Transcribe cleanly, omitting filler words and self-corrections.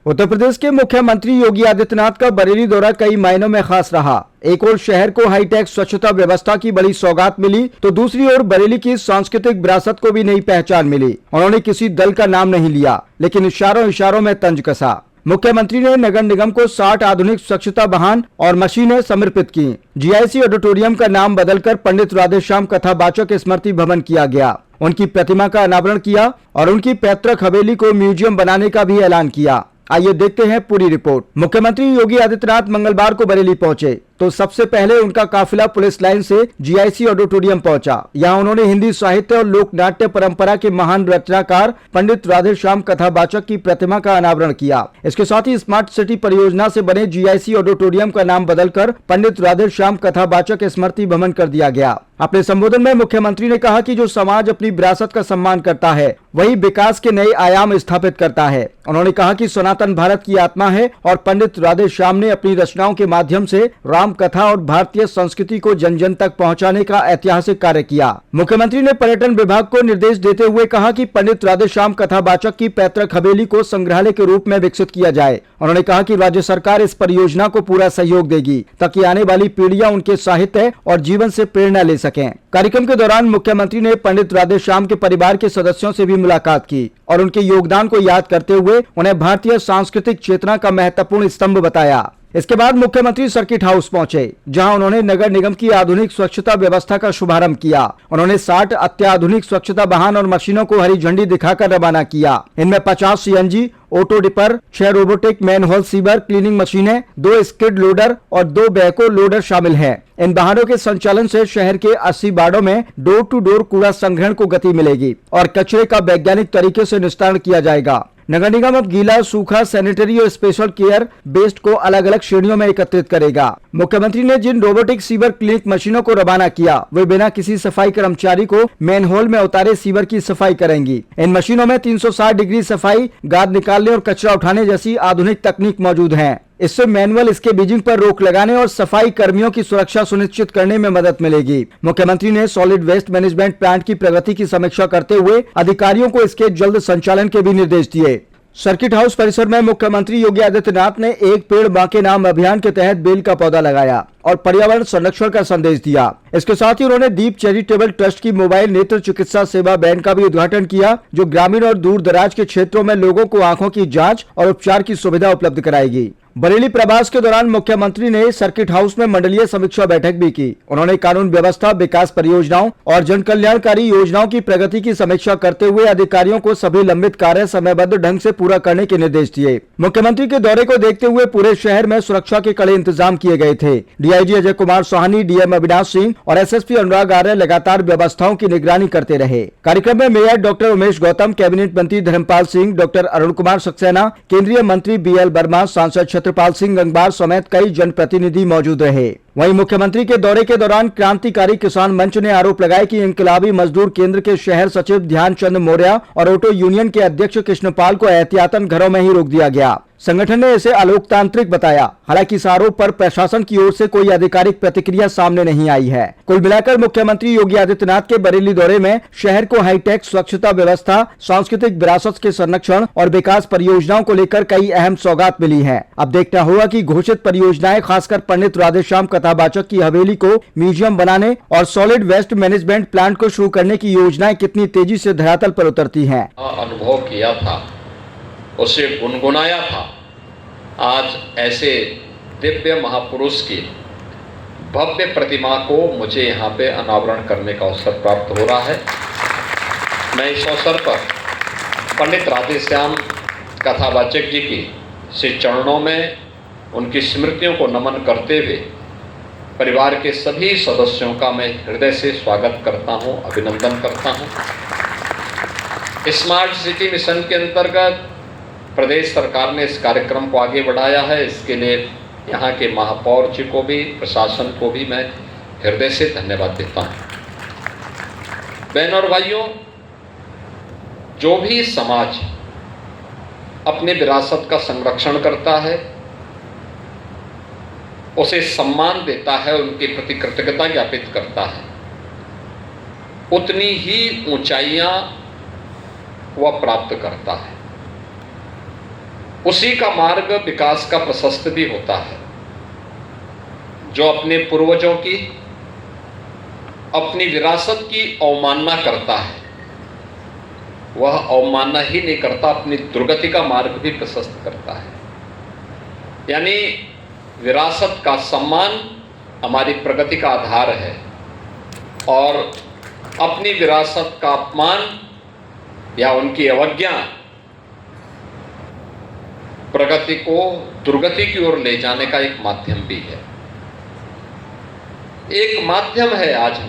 उत्तर प्रदेश के मुख्यमंत्री योगी आदित्यनाथ का बरेली दौरा कई मायनों में खास रहा। एक ओर शहर को हाईटेक स्वच्छता व्यवस्था की बड़ी सौगात मिली, तो दूसरी ओर बरेली की सांस्कृतिक विरासत को भी नई पहचान मिली। उन्होंने किसी दल का नाम नहीं लिया, लेकिन इशारों इशारों में तंज कसा। मुख्यमंत्री ने नगर निगम को 60 आधुनिक स्वच्छता वाहन और मशीनें समर्पित की। जीआईसी ऑडिटोरियम का नाम बदलकर पंडित राधेश्याम कथावाचक स्मृति भवन किया गया। उनकी प्रतिमा का अनावरण किया और उनकी पैतृक हवेली को म्यूजियम बनाने का भी ऐलान किया। आइए देखते हैं पूरी रिपोर्ट। मुख्यमंत्री योगी आदित्यनाथ मंगलवार को बरेली पहुंचे तो सबसे पहले उनका काफिला पुलिस लाइन से जीआईसी ऑडिटोरियम पहुंचा। यहां उन्होंने हिंदी साहित्य और लोक नाट्य परंपरा के महान रचनाकार पंडित राधेश्याम कथावाचक की प्रतिमा का अनावरण किया। इसके साथ ही स्मार्ट सिटी परियोजना से बने जीआईसी ऑडिटोरियम का नाम बदलकर पंडित राधेश्याम कथावाचक स्मृति भवन कर दिया गया। अपने संबोधन में मुख्यमंत्री ने कहा कि जो समाज अपनी विरासत का सम्मान करता है, वही विकास के नए आयाम स्थापित करता है। उन्होंने कहा कि सनातन भारत की आत्मा है और पंडित राधेश्याम ने अपनी रचनाओं के माध्यम से राम कथा और भारतीय संस्कृति को जन जन तक पहुंचाने का ऐतिहासिक कार्य किया। मुख्यमंत्री ने पर्यटन विभाग को निर्देश देते हुए कहा कि पंडित राधेश्याम कथावाचक की पैतृक हवेली को संग्रहालय के रूप में विकसित किया जाए। उन्होंने कहा कि राज्य सरकार इस परियोजना को पूरा सहयोग देगी ताकि आने वाली पीढ़ियां उनके साहित्य और जीवन से प्रेरणा ले सकें। कार्यक्रम के दौरान मुख्यमंत्री ने पंडित राधेश्याम के परिवार के सदस्यों से भी मुलाकात की और उनके योगदान को याद करते हुए उन्हें भारतीय सांस्कृतिक चेतना का महत्वपूर्ण स्तंभ बताया। इसके बाद मुख्यमंत्री सर्किट हाउस पहुंचे, जहां उन्होंने नगर निगम की आधुनिक स्वच्छता व्यवस्था का शुभारंभ किया। उन्होंने 60 अत्याधुनिक स्वच्छता वाहन और मशीनों को हरी झंडी दिखाकर रवाना किया। इनमें 50 CNG auto tipper, 6 robotic manhole sewer cleaning मशीनें, 2 स्किड लोडर और 2 बैको लोडर शामिल हैं। इन वाहनों के संचालन से शहर के 80 वार्डों में डोर टू डोर कूड़ा संग्रहण को गति मिलेगी और कचरे का वैज्ञानिक तरीके से निस्तारण किया जाएगा। नगर निगम अब गीला, सूखा, सैनिटरी और स्पेशल केयर वेस्ट को अलग अलग श्रेणियों में एकत्रित करेगा। मुख्यमंत्री ने जिन रोबोटिक सीवर क्लीनिक मशीनों को रवाना किया, वे बिना किसी सफाई कर्मचारी को मैनहोल में उतारे सीवर की सफाई करेंगी। इन मशीनों में 360 डिग्री सफाई, गाद निकालने और कचरा उठाने जैसी आधुनिक तकनीक मौजूद है। इससे मैनुअल इसके बीजिंग पर रोक लगाने और सफाई कर्मियों की सुरक्षा सुनिश्चित करने में मदद मिलेगी। मुख्यमंत्री ने सॉलिड वेस्ट मैनेजमेंट प्लांट की प्रगति की समीक्षा करते हुए अधिकारियों को इसके जल्द संचालन के भी निर्देश दिए। सर्किट हाउस परिसर में मुख्यमंत्री योगी आदित्यनाथ ने एक पेड़ मां के नाम अभियान के तहत बेल का पौधा लगाया और पर्यावरण संरक्षण का संदेश दिया। इसके साथ ही उन्होंने दीप चैरिटेबल ट्रस्ट की मोबाइल नेत्र चिकित्सा सेवा वैन का भी उद्घाटन किया, जो ग्रामीण और दूर दराज के क्षेत्रों में लोगों को आंखों की जांच और उपचार की सुविधा उपलब्ध कराएगी। बरेली प्रवास के दौरान मुख्यमंत्री ने सर्किट हाउस में मंडलीय समीक्षा बैठक भी की। उन्होंने कानून व्यवस्था, विकास परियोजनाओं और जन कल्याणकारी योजनाओं की प्रगति की समीक्षा करते हुए अधिकारियों को सभी लंबित कार्य समयबद्ध ढंग से पूरा करने के निर्देश दिए। मुख्यमंत्री के दौरे को देखते हुए पूरे शहर में सुरक्षा के कड़े इंतजाम किए गए थे। डीआईजी अजय कुमार साहनी, डीएम अविनाश सिंह और एसएसपी अनुराग आर्य लगातार व्यवस्थाओं की निगरानी करते रहे। कार्यक्रम में mayor doctor Umesh Gautam, cabinet मंत्री धर्मपाल सिंह, डॉक्टर अरुण कुमार सक्सेना, केंद्रीय मंत्री बीएल वर्मा, सांसद छत्रपाल सिंह गंगवार समेत कई जनप्रतिनिधि मौजूद रहे। वहीं मुख्यमंत्री के दौरे के दौरान क्रांतिकारी किसान मंच ने आरोप लगाया कि इंकलाबी मजदूर केंद्र के शहर सचिव ध्यानचंद मौर्य और ऑटो यूनियन के अध्यक्ष कृष्णपाल को एहतियातन घरों में ही रोक दिया गया। संगठन ने इसे अलोकतांत्रिक बताया। हालांकि इस आरोप पर प्रशासन की ओर से कोई आधिकारिक प्रतिक्रिया सामने नहीं आई है। कुल मिलाकर मुख्यमंत्री योगी आदित्यनाथ के बरेली दौरे में शहर को हाईटेक स्वच्छता व्यवस्था, सांस्कृतिक विरासत के संरक्षण और विकास परियोजनाओं को लेकर कई अहम सौगात मिली है। अब देखना होगा कि घोषित परियोजनाएं खासकर पंडित राधेश्याम कथावाचक की हवेली को म्यूजियम बनाने और सॉलिड वेस्ट मैनेजमेंट प्लांट को शुरू करने की योजनाएं कितनी तेजी से धरातल पर उतरती हैं। अनुभव किया था, उसे गुनगुनाया था। आज ऐसे दिव्य महापुरुष की भव्य प्रतिमा को मुझे यहाँ पे अनावरण करने का अवसर प्राप्त हो रहा है। मैं इस अवसर पर पंडित राधेश्याम कथावाचक जी की श्री चरणों में उनकी स्मृतियों को नमन करते हुए परिवार के सभी सदस्यों का मैं हृदय से स्वागत करता हूँ, अभिनंदन करता हूँ। स्मार्ट सिटी मिशन के अंतर्गत प्रदेश सरकार ने इस कार्यक्रम को आगे बढ़ाया है। इसके लिए यहाँ के महापौर जी को भी, प्रशासन को भी मैं हृदय से धन्यवाद देता हूँ। बहनों और भाइयों, जो भी समाज अपनी विरासत का संरक्षण करता है, उसे सम्मान देता है, उनके प्रति कृतज्ञता ज्ञापित करता है, उतनी ही ऊंचाइयां वह प्राप्त करता है। उसी का मार्ग विकास का प्रशस्त भी होता है। जो अपने पूर्वजों की, अपनी विरासत की अवमानना करता है, वह अवमानना ही नहीं करता, अपनी दुर्गति का मार्ग भी प्रशस्त करता है। यानी विरासत का सम्मान हमारी प्रगति का आधार है, और अपनी विरासत का अपमान या उनकी अवज्ञा प्रगति को दुर्गति की ओर ले जाने का एक माध्यम भी है। एक माध्यम है आज